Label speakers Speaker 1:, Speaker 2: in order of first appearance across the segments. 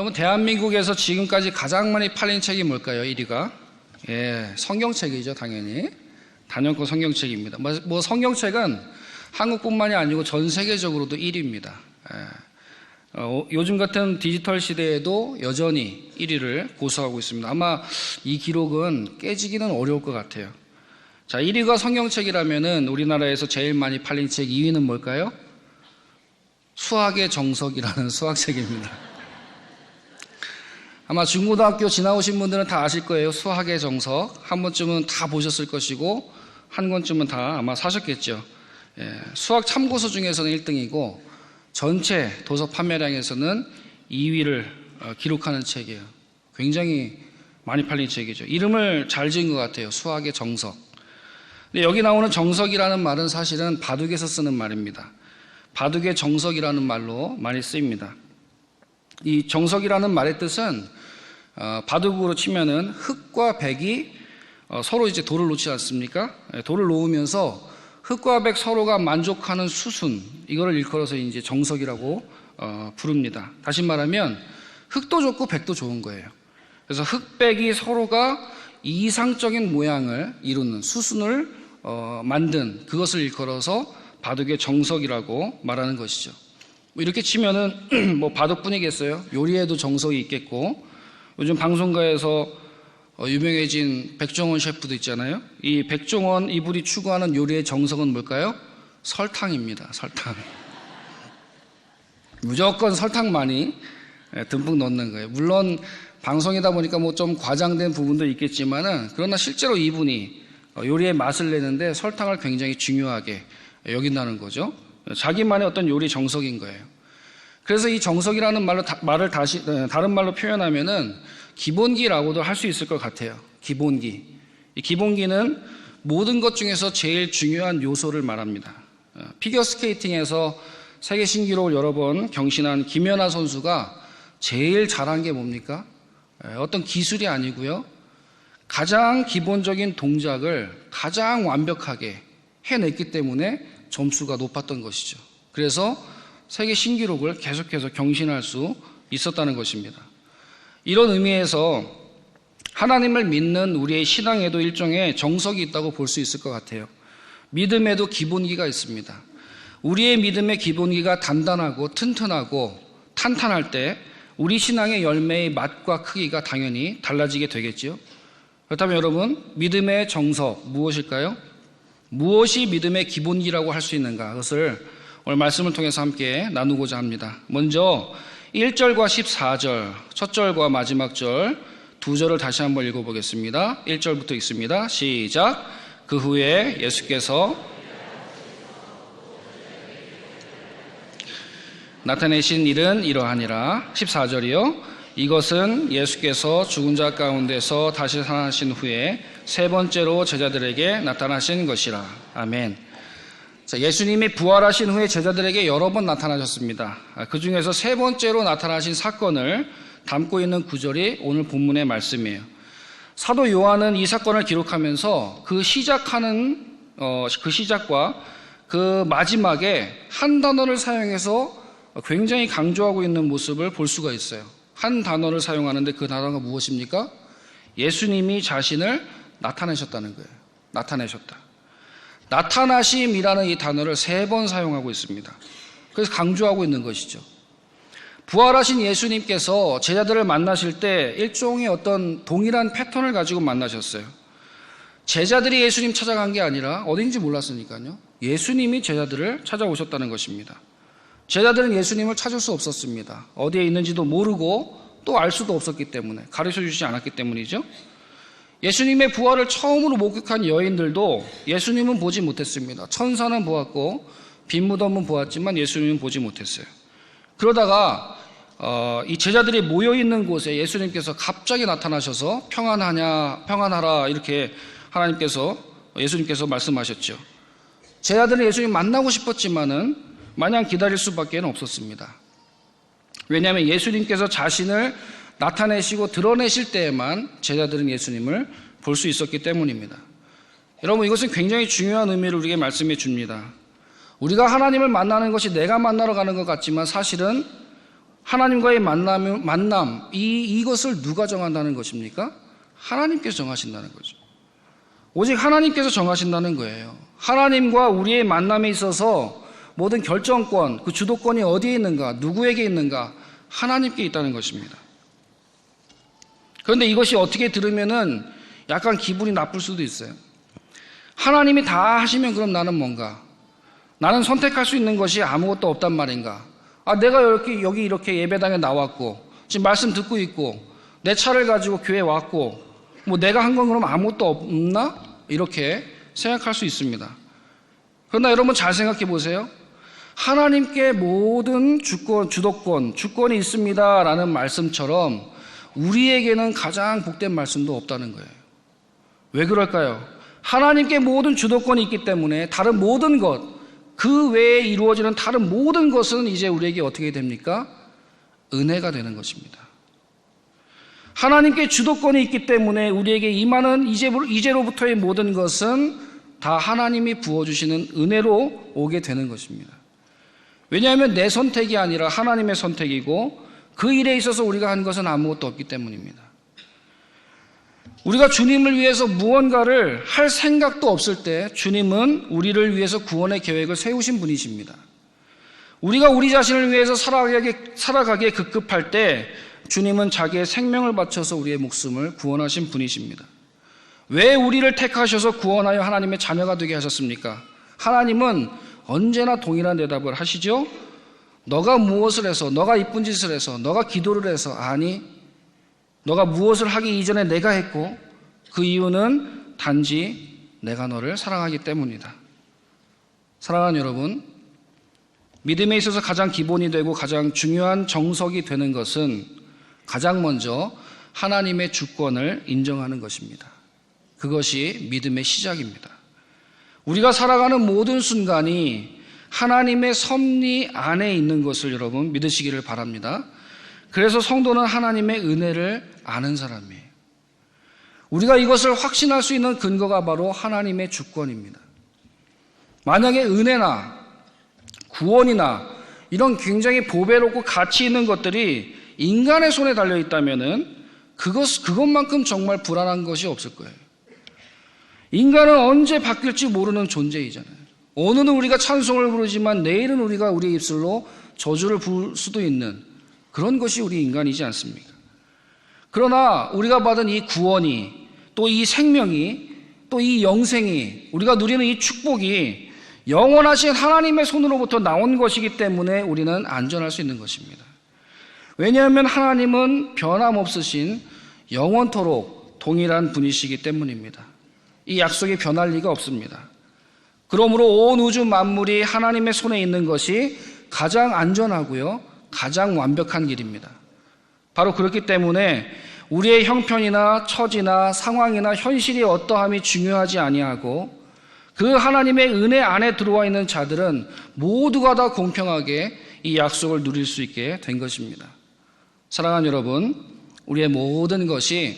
Speaker 1: 여러분, 대한민국에서 지금까지 가장 많이 팔린 책이 뭘까요? 1위가? 예, 성경책이죠, 당연히. 단연코 성경책입니다. 뭐 성경책은 한국뿐만이 아니고 전 세계적으로도 1위입니다. 요즘 같은 디지털 시대에도 여전히 1위를 고수하고 있습니다. 아마 이 기록은 깨지기는 어려울 것 같아요. 자, 1위가 성경책이라면은 우리나라에서 제일 많이 팔린 책 2위는 뭘까요? 수학의 정석이라는 수학책입니다. 아마 중고등학교 지나오신 분들은 다 아실 거예요. 수학의 정석. 한 번쯤은 다 보셨을 것이고 한 권쯤은 다 아마 사셨겠죠. 수학 참고서 중에서는 1등이고 전체 도서 판매량에서는 2위를 기록하는 책이에요. 굉장히 많이 팔린 책이죠. 이름을 잘 지은 것 같아요. 수학의 정석. 근데 여기 나오는 정석이라는 말은 사실은 바둑에서 쓰는 말입니다. 바둑의 정석이라는 말로 많이 쓰입니다. 이 정석이라는 말의 뜻은 바둑으로 치면은 흑과 백이 서로 이제 돌을 놓지 않습니까? 돌을 놓으면서 흑과 백 서로가 만족하는 수순, 이거를 일컬어서 이제 정석이라고 부릅니다. 다시 말하면 흑도 좋고 백도 좋은 거예요. 그래서 흑백이 서로가 이상적인 모양을 이루는 수순을 만든 그것을 일컬어서 바둑의 정석이라고 말하는 것이죠. 이렇게 치면은 뭐 바둑뿐이겠어요? 요리에도 정석이 있겠고, 요즘 방송가에서 유명해진 백종원 셰프도 있잖아요. 이 백종원 이분이 추구하는 요리의 정석은 뭘까요? 설탕입니다. 설탕. 무조건 설탕 많이 듬뿍 넣는 거예요. 물론 방송이다 보니까 뭐 좀 과장된 부분도 있겠지만은, 그러나 실제로 이분이 요리의 맛을 내는데 설탕을 굉장히 중요하게 여긴다는 거죠. 자기만의 어떤 요리 정석인 거예요. 그래서 이 정석이라는 말을 다시 다른 말로 표현하면은 기본기라고도 할 수 있을 것 같아요. 기본기. 이 기본기는 모든 것 중에서 제일 중요한 요소를 말합니다. 피겨스케이팅에서 세계 신기록을 여러 번 경신한 김연아 선수가 제일 잘한 게 뭡니까? 어떤 기술이 아니고요. 가장 기본적인 동작을 가장 완벽하게 해냈기 때문에 점수가 높았던 것이죠. 그래서 세계 신기록을 계속해서 경신할 수 있었다는 것입니다. 이런 의미에서 하나님을 믿는 우리의 신앙에도 일종의 정석이 있다고 볼 수 있을 것 같아요. 믿음에도 기본기가 있습니다. 우리의 믿음의 기본기가 단단하고 튼튼하고 탄탄할 때 우리 신앙의 열매의 맛과 크기가 당연히 달라지게 되겠죠. 그렇다면 여러분, 믿음의 정석 무엇일까요? 무엇이 믿음의 기본기라고 할 수 있는가? 그것을 오늘 말씀을 통해서 함께 나누고자 합니다. 먼저 1절과 14절, 첫 절과 마지막 절, 두 절을 다시 한번 읽어보겠습니다. 1절부터 읽습니다. 시작. 그 후에 예수께서 나타내신 일은 이러하니라. 14절이요. 이것은 예수께서 죽은 자 가운데서 다시 살아나신 후에 세 번째로 제자들에게 나타나신 것이라. 아멘. 자, 예수님이 부활하신 후에 제자들에게 여러 번 나타나셨습니다. 그 중에서 세 번째로 나타나신 사건을 담고 있는 구절이 오늘 본문의 말씀이에요. 사도 요한은 이 사건을 기록하면서 그 시작과 그 마지막에 한 단어를 사용해서 굉장히 강조하고 있는 모습을 볼 수가 있어요. 한 단어를 사용하는데 그 단어가 무엇입니까? 예수님이 자신을 나타내셨다는 거예요. 나타내셨다. 나타나심이라는 이 단어를 3번 사용하고 있습니다. 그래서 강조하고 있는 것이죠. 부활하신 예수님께서 제자들을 만나실 때 일종의 어떤 동일한 패턴을 가지고 만나셨어요. 제자들이 예수님 찾아간 게 아니라 어딘지 몰랐으니까요. 예수님이 제자들을 찾아오셨다는 것입니다. 제자들은 예수님을 찾을 수 없었습니다. 어디에 있는지도 모르고 또 알 수도 없었기 때문에, 가르쳐 주시지 않았기 때문이죠. 예수님의 부활을 처음으로 목격한 여인들도 예수님은 보지 못했습니다. 천사는 보았고 빈무덤은 보았지만 예수님은 보지 못했어요. 그러다가 이 제자들이 모여있는 곳에 예수님께서 갑자기 나타나셔서 평안하라 이렇게 예수님께서 말씀하셨죠. 제자들은 예수님 만나고 싶었지만은 마냥 기다릴 수밖에 없었습니다. 왜냐하면 예수님께서 자신을 나타내시고 드러내실 때에만 제자들은 예수님을 볼 수 있었기 때문입니다. 여러분, 이것은 굉장히 중요한 의미를 우리에게 말씀해 줍니다. 우리가 하나님을 만나는 것이 내가 만나러 가는 것 같지만 사실은 하나님과의 만남, 이것을 누가 정한다는 것입니까? 하나님께서 정하신다는 거죠. 오직 하나님께서 정하신다는 거예요. 하나님과 우리의 만남에 있어서 모든 결정권, 그 주도권이 어디에 있는가, 누구에게 있는가, 하나님께 있다는 것입니다. 그런데 이것이 어떻게 들으면은 약간 기분이 나쁠 수도 있어요. 하나님이 다 하시면 그럼 나는 뭔가? 나는 선택할 수 있는 것이 아무것도 없단 말인가? 내가 여기 이렇게 예배당에 나왔고, 지금 말씀 듣고 있고, 내 차를 가지고 교회에 왔고, 내가 한 건 그럼 아무것도 없나? 이렇게 생각할 수 있습니다. 그러나 여러분 잘 생각해 보세요. 하나님께 모든 주권이 있습니다 라는 말씀처럼 우리에게는 가장 복된 말씀도 없다는 거예요. 왜 그럴까요? 하나님께 모든 주도권이 있기 때문에 다른 모든 것, 그 외에 이루어지는 다른 모든 것은 이제 우리에게 어떻게 됩니까? 은혜가 되는 것입니다. 하나님께 주도권이 있기 때문에 우리에게 임하는 이제로부터의 모든 것은 다 하나님이 부어주시는 은혜로 오게 되는 것입니다. 왜냐하면 내 선택이 아니라 하나님의 선택이고 그 일에 있어서 우리가 한 것은 아무것도 없기 때문입니다. 우리가 주님을 위해서 무언가를 할 생각도 없을 때 주님은 우리를 위해서 구원의 계획을 세우신 분이십니다. 우리가 우리 자신을 위해서 살아가기에 급급할 때 주님은 자기의 생명을 바쳐서 우리의 목숨을 구원하신 분이십니다. 왜 우리를 택하셔서 구원하여 하나님의 자녀가 되게 하셨습니까? 하나님은 언제나 동일한 대답을 하시죠. 너가 무엇을 해서, 너가 이쁜 짓을 해서, 너가 기도를 해서, 아니, 너가 무엇을 하기 이전에 내가 했고 그 이유는 단지 내가 너를 사랑하기 때문이다. 사랑하는 여러분, 믿음에 있어서 가장 기본이 되고 가장 중요한 정석이 되는 것은 가장 먼저 하나님의 주권을 인정하는 것입니다. 그것이 믿음의 시작입니다. 우리가 살아가는 모든 순간이 하나님의 섭리 안에 있는 것을 여러분 믿으시기를 바랍니다. 그래서 성도는 하나님의 은혜를 아는 사람이에요. 우리가 이것을 확신할 수 있는 근거가 바로 하나님의 주권입니다. 만약에 은혜나 구원이나 이런 굉장히 보배롭고 가치 있는 것들이 인간의 손에 달려 있다면은 그것만큼 정말 불안한 것이 없을 거예요. 인간은 언제 바뀔지 모르는 존재이잖아요. 오늘은 우리가 찬송을 부르지만 내일은 우리가 우리의 입술로 저주를 부를 수도 있는 그런 것이 우리 인간이지 않습니까? 그러나 우리가 받은 이 구원이, 또 이 생명이, 또 이 영생이, 우리가 누리는 이 축복이 영원하신 하나님의 손으로부터 나온 것이기 때문에 우리는 안전할 수 있는 것입니다. 왜냐하면 하나님은 변함없으신 영원토록 동일한 분이시기 때문입니다. 이 약속이 변할 리가 없습니다. 그러므로 온 우주 만물이 하나님의 손에 있는 것이 가장 안전하고요, 가장 완벽한 길입니다. 바로 그렇기 때문에 우리의 형편이나 처지나 상황이나 현실이 어떠함이 중요하지 아니하고 그 하나님의 은혜 안에 들어와 있는 자들은 모두가 다 공평하게 이 약속을 누릴 수 있게 된 것입니다. 사랑하는 여러분, 우리의 모든 것이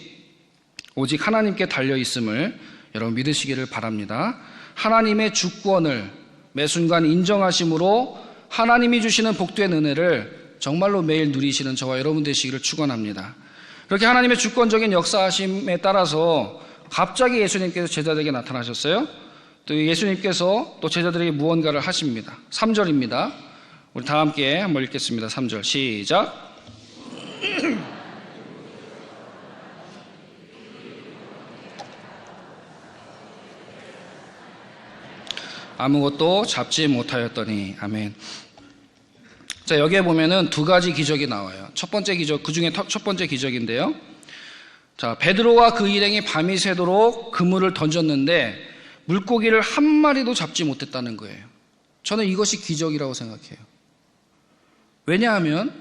Speaker 1: 오직 하나님께 달려 있음을 여러분 믿으시기를 바랍니다. 하나님의 주권을 매 순간 인정하심으로 하나님이 주시는 복된 은혜를 정말로 매일 누리시는 저와 여러분 되시기를 축원합니다. 그렇게 하나님의 주권적인 역사하심에 따라서 갑자기 예수님께서 제자들에게 나타나셨어요. 또 예수님께서 또 제자들에게 무언가를 하십니다. 3절입니다. 우리 다 함께 한번 읽겠습니다. 3절 시작. 아무것도 잡지 못하였더니. 아멘. 자, 여기에 보면은 두 가지 기적이 나와요. 첫 번째 기적, 그 중에 첫 번째 기적인데요. 자, 베드로와 그 일행이 밤이 새도록 그물을 던졌는데 물고기를 한 마리도 잡지 못했다는 거예요. 저는 이것이 기적이라고 생각해요. 왜냐하면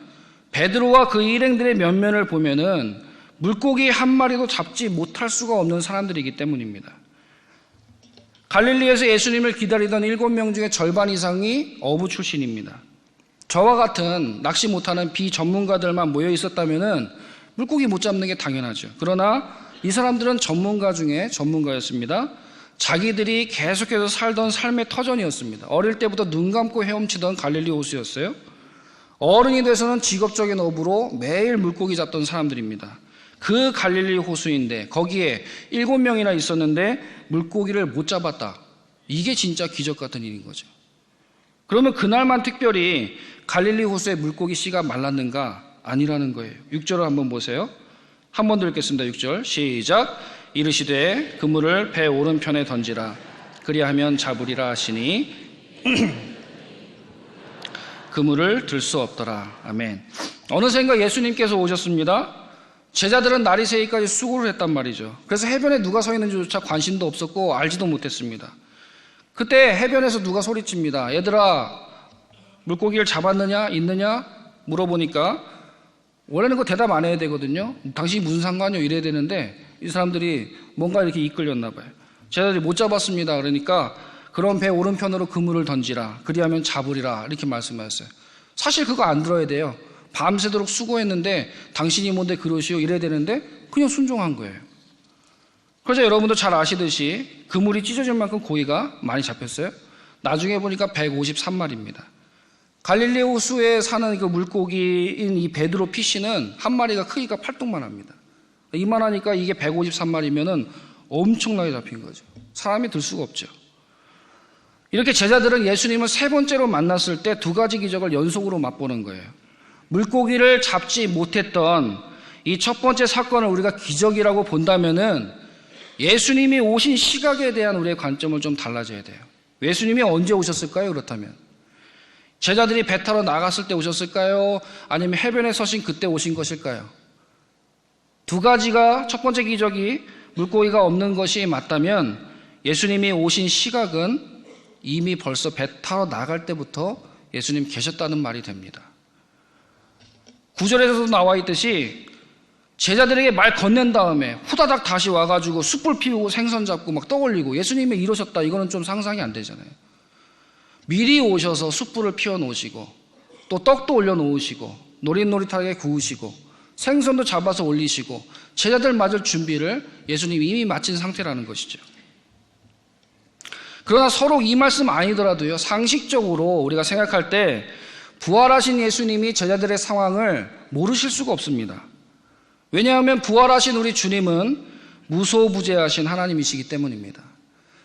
Speaker 1: 베드로와 그 일행들의 면면을 보면은 물고기 한 마리도 잡지 못할 수가 없는 사람들이기 때문입니다. 갈릴리에서 예수님을 기다리던 7명 중에 절반 이상이 어부 출신입니다. 저와 같은 낚시 못하는 비전문가들만 모여 있었다면은 물고기 못 잡는 게 당연하죠. 그러나 이 사람들은 전문가 중에 전문가였습니다. 자기들이 계속해서 살던 삶의 터전이었습니다. 어릴 때부터 눈 감고 헤엄치던 갈릴리 호수였어요. 어른이 돼서는 직업적인 업으로 매일 물고기 잡던 사람들입니다. 그 갈릴리 호수인데 거기에 7명이나 있었는데 물고기를 못 잡았다. 이게 진짜 기적 같은 일인 거죠. 그러면 그날만 특별히 갈릴리 호수의 물고기 씨가 말랐는가? 아니라는 거예요. 6절을 한번 보세요. 한 번 더 읽겠습니다. 6절 시작. 이르시되 그물을 배 오른편에 던지라. 그리하면 잡으리라 하시니 그물을 들 수 없더라. 아멘. 어느샌가 예수님께서 오셨습니다. 제자들은 날이 새기까지 수고를 했단 말이죠. 그래서 해변에 누가 서 있는지조차 관심도 없었고 알지도 못했습니다. 그때 해변에서 누가 소리칩니다. 얘들아, 물고기를 잡았느냐? 있느냐? 물어보니까 원래는 그 대답 안 해야 되거든요. 당신이 무슨 상관이요? 이래야 되는데 이 사람들이 뭔가 이렇게 이끌렸나 봐요. 제자들이 못 잡았습니다. 그러니까 그럼 배 오른편으로 그물을 던지라. 그리하면 잡으리라. 이렇게 말씀하셨어요. 사실 그거 안 들어야 돼요. 밤새도록 수고했는데 당신이 뭔데 그러시오? 이래야 되는데 그냥 순종한 거예요. 그래서 여러분도 잘 아시듯이 그물이 찢어질 만큼 고기가 많이 잡혔어요. 나중에 보니까 153마리입니다. 갈릴리 호수에 사는 그 물고기인 이 베드로 피쉬는 한 마리가 크기가 팔뚝만 합니다. 이만하니까 이게 153마리면은 엄청나게 잡힌 거죠. 사람이 들 수가 없죠. 이렇게 제자들은 예수님을 세 번째로 만났을 때 두 가지 기적을 연속으로 맛보는 거예요. 물고기를 잡지 못했던 이 첫 번째 사건을 우리가 기적이라고 본다면은 예수님이 오신 시각에 대한 우리의 관점을 좀 달라져야 돼요. 예수님이 언제 오셨을까요? 그렇다면 제자들이 배 타러 나갔을 때 오셨을까요? 아니면 해변에 서신 그때 오신 것일까요? 두 가지가 첫 번째 기적이 물고기가 없는 것이 맞다면 예수님이 오신 시각은 이미 벌써 배 타러 나갈 때부터 예수님 계셨다는 말이 됩니다. 9절에서도 나와 있듯이 제자들에게 말 건넨 다음에 후다닥 다시 와가지고 숯불 피우고 생선 잡고 막 떡 올리고 예수님이 이러셨다, 이거는 좀 상상이 안 되잖아요. 미리 오셔서 숯불을 피워 놓으시고 또 떡도 올려 놓으시고 노릇노릇하게 구우시고 생선도 잡아서 올리시고 제자들 맞을 준비를 예수님이 이미 마친 상태라는 것이죠. 그러나 서로 이 말씀 아니더라도요, 상식적으로 우리가 생각할 때 부활하신 예수님이 제자들의 상황을 모르실 수가 없습니다. 왜냐하면 부활하신 우리 주님은 무소부재하신 하나님이시기 때문입니다.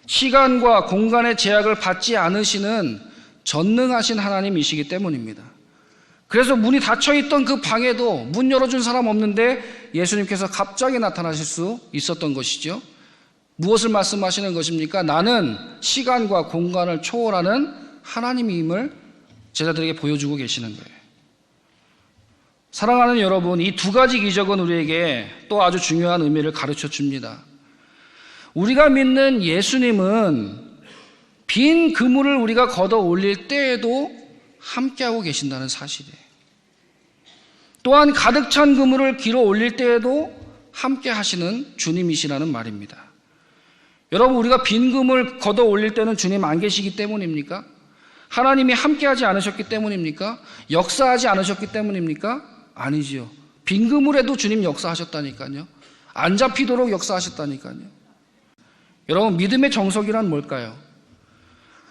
Speaker 1: 시간과 공간의 제약을 받지 않으시는 전능하신 하나님이시기 때문입니다. 그래서 문이 닫혀있던 그 방에도 문 열어준 사람 없는데 예수님께서 갑자기 나타나실 수 있었던 것이죠. 무엇을 말씀하시는 것입니까? 나는 시간과 공간을 초월하는 하나님임을 제자들에게 보여주고 계시는 거예요. 사랑하는 여러분, 이 두 가지 기적은 우리에게 또 아주 중요한 의미를 가르쳐 줍니다. 우리가 믿는 예수님은 빈 그물을 우리가 걷어 올릴 때에도 함께하고 계신다는 사실이에요. 또한 가득 찬 그물을 길어 올릴 때에도 함께 하시는 주님이시라는 말입니다. 여러분, 우리가 빈 그물 걷어 올릴 때는 주님 안 계시기 때문입니까? 하나님이 함께하지 않으셨기 때문입니까? 역사하지 않으셨기 때문입니까? 아니지요. 빈 그물에도 주님 역사하셨다니까요. 안 잡히도록 역사하셨다니까요. 여러분, 믿음의 정석이란 뭘까요?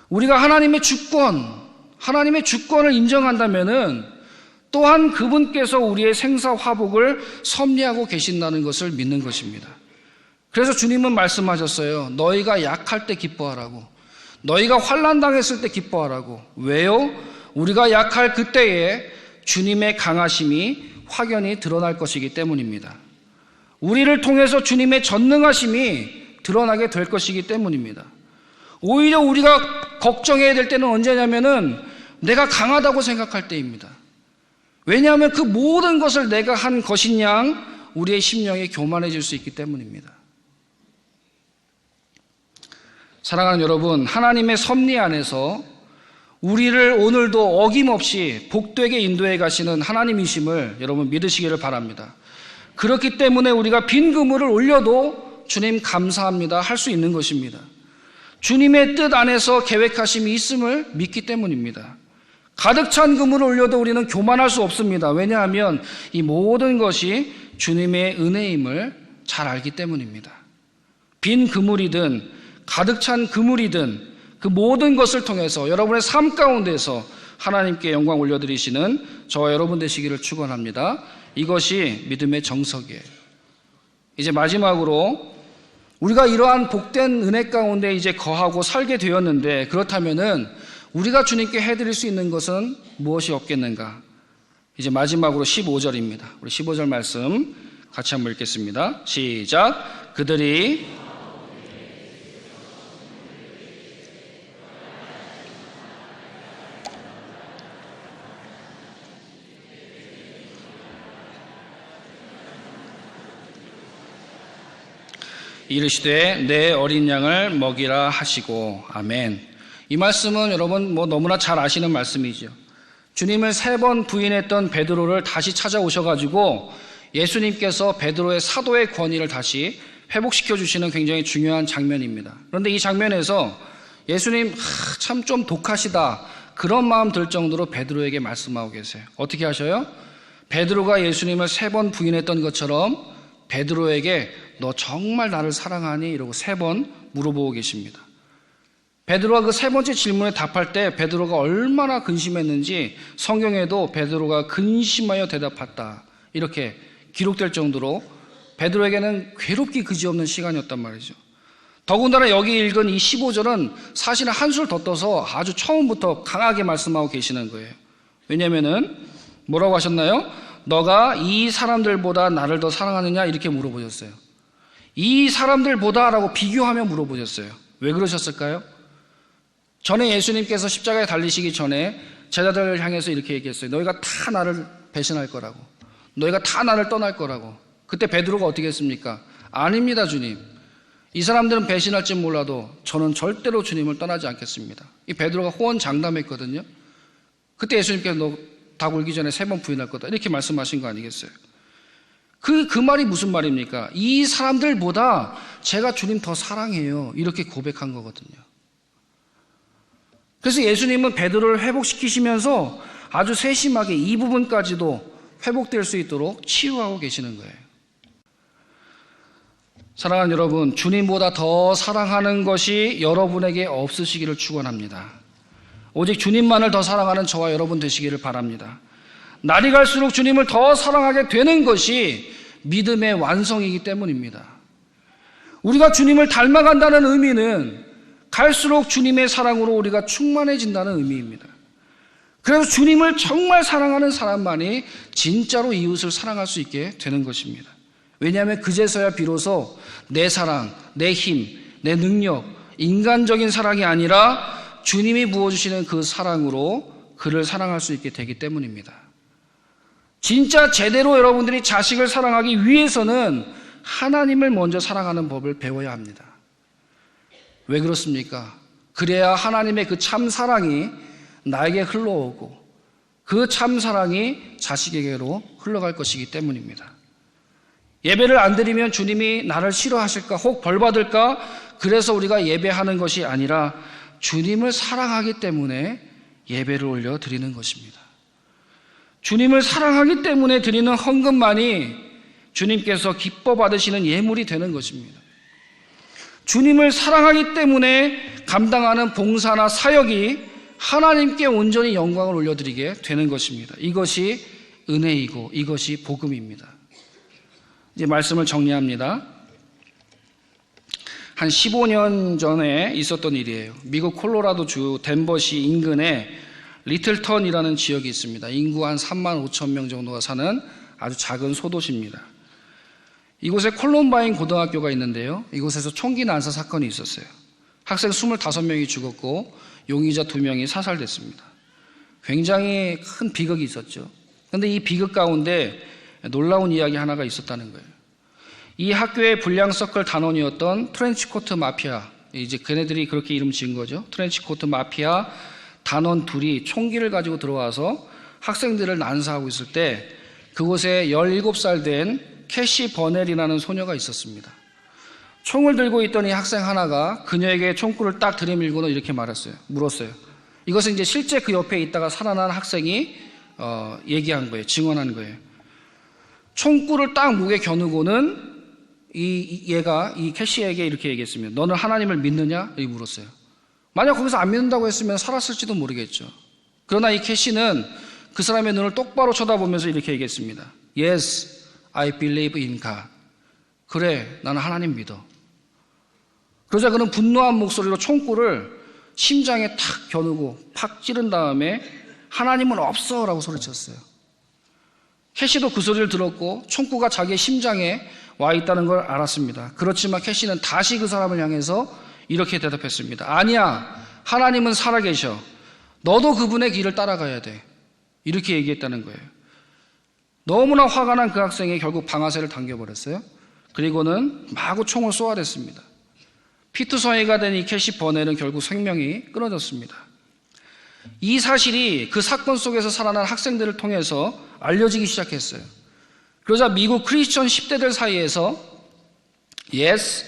Speaker 1: 우리가 하나님의 주권을 인정한다면은 또한 그분께서 우리의 생사화복을 섭리하고 계신다는 것을 믿는 것입니다. 그래서 주님은 말씀하셨어요. 너희가 약할 때 기뻐하라고. 너희가 환난당했을 때 기뻐하라고. 왜요? 우리가 약할 그때에 주님의 강하심이 확연히 드러날 것이기 때문입니다. 우리를 통해서 주님의 전능하심이 드러나게 될 것이기 때문입니다. 오히려 우리가 걱정해야 될 때는 언제냐면은 내가 강하다고 생각할 때입니다. 왜냐하면 그 모든 것을 내가 한 것인 양 우리의 심령이 교만해질 수 있기 때문입니다. 사랑하는 여러분, 하나님의 섭리 안에서 우리를 오늘도 어김없이 복되게 인도해 가시는 하나님이심을 여러분 믿으시기를 바랍니다. 그렇기 때문에 우리가 빈 그물을 올려도 주님 감사합니다 할 수 있는 것입니다. 주님의 뜻 안에서 계획하심이 있음을 믿기 때문입니다. 가득 찬 그물을 올려도 우리는 교만할 수 없습니다. 왜냐하면 이 모든 것이 주님의 은혜임을 잘 알기 때문입니다. 빈 그물이든 가득 찬 그물이든 그 모든 것을 통해서 여러분의 삶 가운데서 하나님께 영광 올려드리시는 저와 여러분 되시기를 축원합니다. 이것이 믿음의 정석이에요. 이제 마지막으로 우리가 이러한 복된 은혜 가운데 이제 거하고 살게 되었는데, 그렇다면은 우리가 주님께 해드릴 수 있는 것은 무엇이 없겠는가? 이제 마지막으로 15절입니다. 우리 15절 말씀 같이 한번 읽겠습니다. 시작. 그들이 이르시되 내 어린 양을 먹이라 하시고. 아멘. 이 말씀은 여러분 너무나 잘 아시는 말씀이죠. 주님을 3번 부인했던 베드로를 다시 찾아오셔가지고 예수님께서 베드로의 사도의 권위를 다시 회복시켜 주시는 굉장히 중요한 장면입니다. 그런데 이 장면에서 예수님 참 좀 독하시다, 그런 마음 들 정도로 베드로에게 말씀하고 계세요. 어떻게 하셔요? 베드로가 예수님을 3번 부인했던 것처럼 베드로에게 너 정말 나를 사랑하니? 이러고 3번 물어보고 계십니다. 베드로가 그 3번째 질문에 답할 때 베드로가 얼마나 근심했는지 성경에도 베드로가 근심하여 대답했다, 이렇게 기록될 정도로 베드로에게는 괴롭기 그지없는 시간이었단 말이죠. 더군다나 여기 읽은 이 15절은 사실은 한술 더 떠서 아주 처음부터 강하게 말씀하고 계시는 거예요. 왜냐면은 뭐라고 하셨나요? 너가 이 사람들보다 나를 더 사랑하느냐? 이렇게 물어보셨어요. 이 사람들보다 라고 비교하며 물어보셨어요. 왜 그러셨을까요? 전에 예수님께서 십자가에 달리시기 전에 제자들을 향해서 이렇게 얘기했어요. 너희가 다 나를 배신할 거라고, 너희가 다 나를 떠날 거라고. 그때 베드로가 어떻게 했습니까? 아닙니다, 주님. 이 사람들은 배신할지 몰라도 저는 절대로 주님을 떠나지 않겠습니다. 이 베드로가 호언장담했거든요. 그때 예수님께서 너 닭 울기 전에 3번 부인할 거다, 이렇게 말씀하신 거 아니겠어요? 그 말이 무슨 말입니까? 이 사람들보다 제가 주님 더 사랑해요, 이렇게 고백한 거거든요. 그래서 예수님은 베드로를 회복시키시면서 아주 세심하게 이 부분까지도 회복될 수 있도록 치유하고 계시는 거예요. 사랑하는 여러분, 주님보다 더 사랑하는 것이 여러분에게 없으시기를 축원합니다. 오직 주님만을 더 사랑하는 저와 여러분 되시기를 바랍니다. 날이 갈수록 주님을 더 사랑하게 되는 것이 믿음의 완성이기 때문입니다. 우리가 주님을 닮아간다는 의미는 갈수록 주님의 사랑으로 우리가 충만해진다는 의미입니다. 그래서 주님을 정말 사랑하는 사람만이 진짜로 이웃을 사랑할 수 있게 되는 것입니다. 왜냐하면 그제서야 비로소 내 사랑, 내 힘, 내 능력, 인간적인 사랑이 아니라 주님이 부어주시는 그 사랑으로 그를 사랑할 수 있게 되기 때문입니다. 진짜 제대로 여러분들이 자식을 사랑하기 위해서는 하나님을 먼저 사랑하는 법을 배워야 합니다. 왜 그렇습니까? 그래야 하나님의 그 참 사랑이 나에게 흘러오고 그 참 사랑이 자식에게로 흘러갈 것이기 때문입니다. 예배를 안 드리면 주님이 나를 싫어하실까, 혹 벌받을까, 그래서 우리가 예배하는 것이 아니라 주님을 사랑하기 때문에 예배를 올려 드리는 것입니다. 주님을 사랑하기 때문에 드리는 헌금만이 주님께서 기뻐 받으시는 예물이 되는 것입니다. 주님을 사랑하기 때문에 감당하는 봉사나 사역이 하나님께 온전히 영광을 올려드리게 되는 것입니다. 이것이 은혜이고 이것이 복음입니다. 이제 말씀을 정리합니다. 한 15년 전에 있었던 일이에요. 미국 콜로라도주 덴버시 인근에 리틀턴이라는 지역이 있습니다. 인구 한 3만 5천 명 정도가 사는 아주 작은 소도시입니다. 이곳에 콜럼바인 고등학교가 있는데요. 이곳에서 총기 난사 사건이 있었어요. 학생 25명이 죽었고 용의자 2명이 사살됐습니다. 굉장히 큰 비극이 있었죠. 그런데 이 비극 가운데 놀라운 이야기 하나가 있었다는 거예요. 이 학교의 불량서클 단원이었던 트렌치코트 마피아, 이제 걔네들이 그렇게 이름 지은 거죠. 트렌치코트 마피아 단원 둘이 총기를 가지고 들어와서 학생들을 난사하고 있을 때 그곳에 17살 된 캐시 버넬이라는 소녀가 있었습니다. 총을 들고 있던 이 학생 하나가 그녀에게 총구를 딱 들이밀고는 이렇게 물었어요. 이것은 이제 실제 그 옆에 있다가 살아난 학생이 얘기한 거예요. 증언한 거예요. 총구를 딱 목에 겨누고는 얘가 이 캐시에게 이렇게 얘기했습니다. 너는 하나님을 믿느냐? 이렇게 물었어요. 만약 거기서 안 믿는다고 했으면 살았을지도 모르겠죠. 그러나 이 캐시는 그 사람의 눈을 똑바로 쳐다보면서 이렇게 얘기했습니다. Yes, I believe in God. 그래, 나는 하나님 믿어. 그러자 그는 분노한 목소리로 총구를 심장에 탁 겨누고 팍 찌른 다음에 하나님은 없어 라고 소리쳤어요. 캐시도 그 소리를 들었고 총구가 자기의 심장에 와 있다는 걸 알았습니다. 그렇지만 캐시는 다시 그 사람을 향해서 이렇게 대답했습니다. 아니야, 하나님은 살아계셔. 너도 그분의 길을 따라가야 돼. 이렇게 얘기했다는 거예요. 너무나 화가 난 그 학생이 결국 방아쇠를 당겨버렸어요. 그리고는 마구 총을 쏘아댔습니다. 피투성이가 된 이 캐시 버넬은 결국 생명이 끊어졌습니다. 이 사실이 그 사건 속에서 살아난 학생들을 통해서 알려지기 시작했어요. 그러자 미국 크리스천 10대들 사이에서 Yes,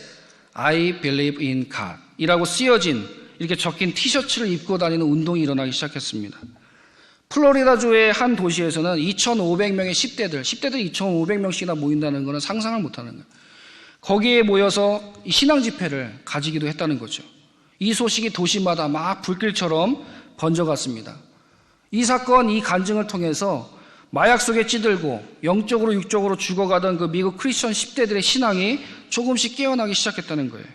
Speaker 1: I believe in God 이라고 쓰여진 이렇게 적힌 티셔츠를 입고 다니는 운동이 일어나기 시작했습니다. 플로리다주의 한 도시에서는 2,500명의 10대들 2,500명씩이나 모인다는 것은 상상을 못하는 거예요. 거기에 모여서 신앙 집회를 가지기도 했다는 거죠. 이 소식이 도시마다 막 불길처럼 번져갔습니다. 이 사건, 이 간증을 통해서 마약 속에 찌들고 영적으로 육적으로 죽어가던 그 미국 크리스천 10대들의 신앙이 조금씩 깨어나기 시작했다는 거예요.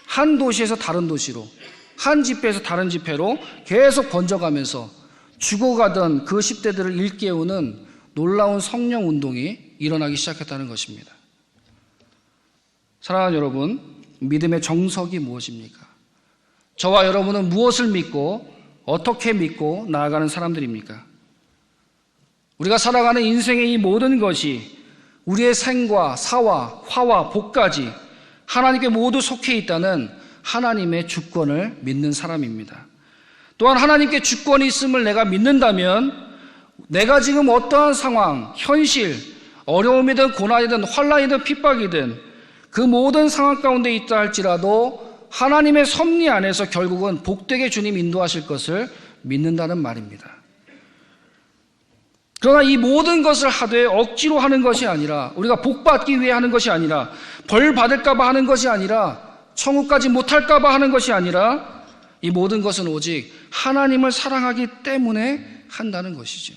Speaker 1: 한 도시에서 다른 도시로, 한 집회에서 다른 집회로 계속 번져가면서 죽어가던 그 10대들을 일깨우는 놀라운 성령 운동이 일어나기 시작했다는 것입니다. 사랑하는 여러분, 믿음의 정석이 무엇입니까? 저와 여러분은 무엇을 믿고 어떻게 믿고 나아가는 사람들입니까? 우리가 살아가는 인생의 이 모든 것이 우리의 생과 사와 화와 복까지 하나님께 모두 속해 있다는 하나님의 주권을 믿는 사람입니다. 또한 하나님께 주권이 있음을 내가 믿는다면 내가 지금 어떠한 상황, 현실, 어려움이든 고난이든 환난이든 핍박이든 그 모든 상황 가운데 있다 할지라도 하나님의 섭리 안에서 결국은 복되게 주님 인도하실 것을 믿는다는 말입니다. 그러나 이 모든 것을 하되 억지로 하는 것이 아니라, 우리가 복받기 위해 하는 것이 아니라, 벌 받을까 봐 하는 것이 아니라, 천국까지 못할까 봐 하는 것이 아니라, 이 모든 것은 오직 하나님을 사랑하기 때문에 한다는 것이죠.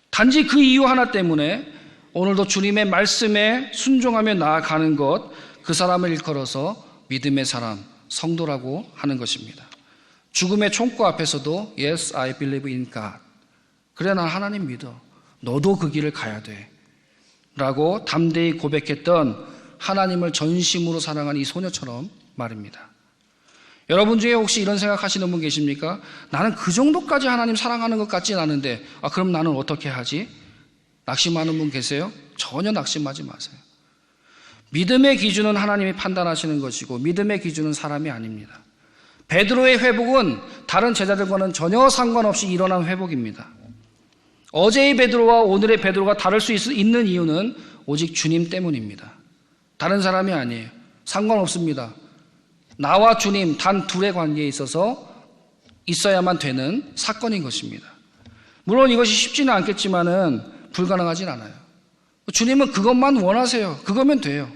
Speaker 1: 단지 그 이유 하나 때문에 오늘도 주님의 말씀에 순종하며 나아가는 것, 그 사람을 일컬어서 믿음의 사람, 성도라고 하는 것입니다. 죽음의 총구 앞에서도 Yes, I believe in God. 그래, 난 하나님 믿어. 너도 그 길을 가야 돼. 라고 담대히 고백했던 하나님을 전심으로 사랑하는 이 소녀처럼 말입니다. 여러분 중에 혹시 이런 생각하시는 분 계십니까? 나는 그 정도까지 하나님 사랑하는 것 같진 않은데 그럼 나는 어떻게 하지? 낙심하는 분 계세요? 전혀 낙심하지 마세요. 믿음의 기준은 하나님이 판단하시는 것이고 믿음의 기준은 사람이 아닙니다. 베드로의 회복은 다른 제자들과는 전혀 상관없이 일어난 회복입니다. 어제의 베드로와 오늘의 베드로가 다를 수 있는 이유는 오직 주님 때문입니다. 다른 사람이 아니에요. 상관없습니다. 나와 주님 단 둘의 관계에 있어서 있어야만 되는 사건인 것입니다. 물론 이것이 쉽지는 않겠지만은 불가능하진 않아요. 주님은 그것만 원하세요. 그거면 돼요.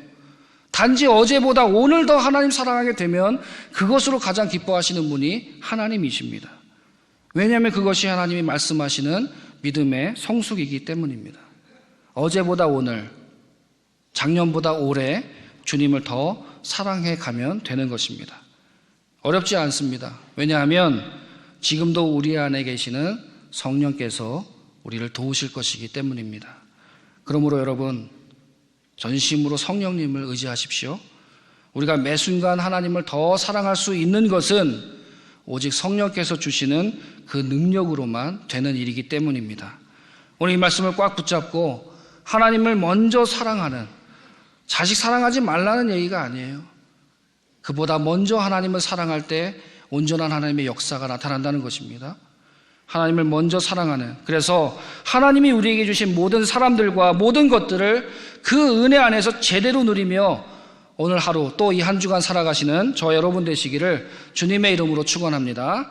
Speaker 1: 단지 어제보다 오늘 더 하나님 사랑하게 되면 그것으로 가장 기뻐하시는 분이 하나님이십니다. 왜냐하면 그것이 하나님이 말씀하시는 믿음의 성숙이기 때문입니다. 어제보다 오늘, 작년보다 올해 주님을 더 사랑해 가면 되는 것입니다. 어렵지 않습니다. 왜냐하면 지금도 우리 안에 계시는 성령께서 우리를 도우실 것이기 때문입니다. 그러므로 여러분, 전심으로 성령님을 의지하십시오. 우리가 매 순간 하나님을 더 사랑할 수 있는 것은 오직 성령께서 주시는 그 능력으로만 되는 일이기 때문입니다. 오늘 이 말씀을 꽉 붙잡고 하나님을 먼저 사랑하는, 자식 사랑하지 말라는 얘기가 아니에요. 그보다 먼저 하나님을 사랑할 때 온전한 하나님의 역사가 나타난다는 것입니다. 하나님을 먼저 사랑하는, 그래서 하나님이 우리에게 주신 모든 사람들과 모든 것들을 그 은혜 안에서 제대로 누리며 오늘 하루 또 이 한 주간 살아가시는 저 여러분 되시기를 주님의 이름으로 축원합니다.